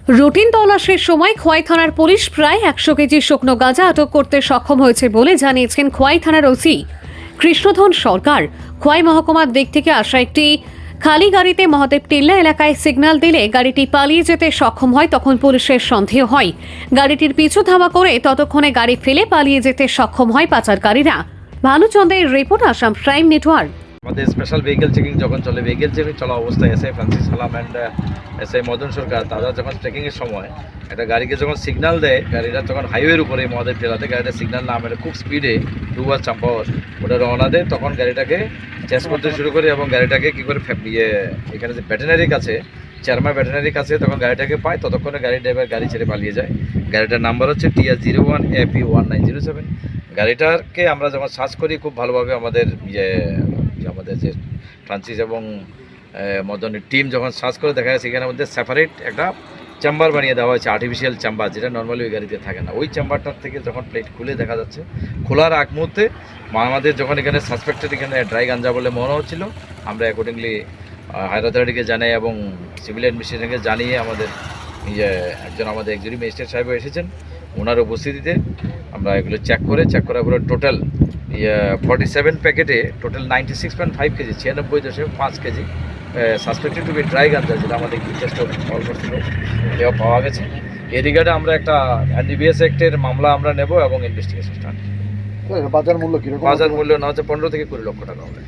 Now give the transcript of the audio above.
Routine তল্লাশির সময় খোয়াই থানার police প্রায় 100 কেজি শুকনো গাঁজা আটক করতে সক্ষম হয়েছে বলে জানিয়েছেন খোয়াই থানার ওসি কৃষ্ণধন সরকার। খোয়াই মহকুমার দিক থেকে আসা একটি খালি গাড়িতে মহাদেব টিল্লা এলাকায় সিগন্যাল দিলে গাড়িটি পালিয়ে যেতে সক্ষম হয়। তখন পুলিশের সন্দেহ হয় গাড়িটির পিছু ধাওয়া করে ততক্ষণে গাড়ি ফেলে পালিয়ে যেতে সক্ষম হয় পাচারকারীরা। ভানুচন্দ্রের রিপোর্ট, আসাম প্রাইম নেটওয়ার্ক। আমাদের স্পেশাল ভেহিকেল চেকিং যখন চলে, ভেহিকেল চেকিং চলা অবস্থায় এসআই ফ্রান্সিস সালাম অ্যান্ড এসআই মদন সরকার তারা যখন চেকিংয়ের সময় একটা গাড়িকে যখন সিগন্যাল দেয়, গাড়িটা তখন হাইওয়ের উপরে মহাদেব টেলাতে গাড়িটা সিগন্যাল না মেরে খুব স্পিডে ডুবার চাম্পাওয়ার ওটা রওনা দেয়। তখন গাড়িটাকে চেস করতে শুরু করে এবং গাড়িটাকে কী করে এখানে যে ভেটেনারির কাছে, চেয়ারম্যান ভেটেনারির কাছে তখন গাড়িটাকে পায়। ততক্ষণে গাড়ি ড্রাইভার গাড়ি ছেড়ে পালিয়ে যায়। গাড়িটার নাম্বার হচ্ছে TR01AP1907। গাড়িটাকে আমরা যখন সার্চ করি খুব ভালোভাবে আমাদের যে ফ্রান্সিস এবং মদনের টিম যখন সার্চ করে দেখা যাচ্ছে এখানের মধ্যে সেপারেট একটা চেম্বার বানিয়ে দেওয়া হয়েছে, আর্টিফিশিয়াল চেম্বার, যেটা নর্মালি ওই গাড়িতে থাকে না। ওই চেম্বারটার থেকে যখন প্লেট খুলে দেখা যাচ্ছে, খোলার আগ মুহূর্তে আমাদের যখন এখানে সাসপেক্টেড এখানে ড্রাই গাঞ্জা বলে মনে হচ্ছিল, আমরা অ্যাকর্ডিংলি হায়ার অথরিটিকে জানাই এবং সিভিল অ্যাডমিনিস্ট্রেশনকে জানিয়ে আমাদের আমাদের একজনই ম্যাজিস্ট্রেট সাহেব এসেছেন, ওনার উপস্থিতিতে আমরা এগুলো চেক করার পরে টোটাল 47 প্যাকেটে total 96.5 KG, 96.5 KG suspected to be dry ganja, যেটা আমাদের যথেষ্ট ফল করছিল, এটাও পাওয়া গেছে। এই রিগার্ডে আমরা একটা NDPS অ্যাক্টের মামলা আমরা নেব এবং ইনভেস্টিগেশন স্টার্ট। বাজার মূল্য কীরকম? বাজার মূল্য না হচ্ছে 15 থেকে 20 লক্ষ টাকা হবে।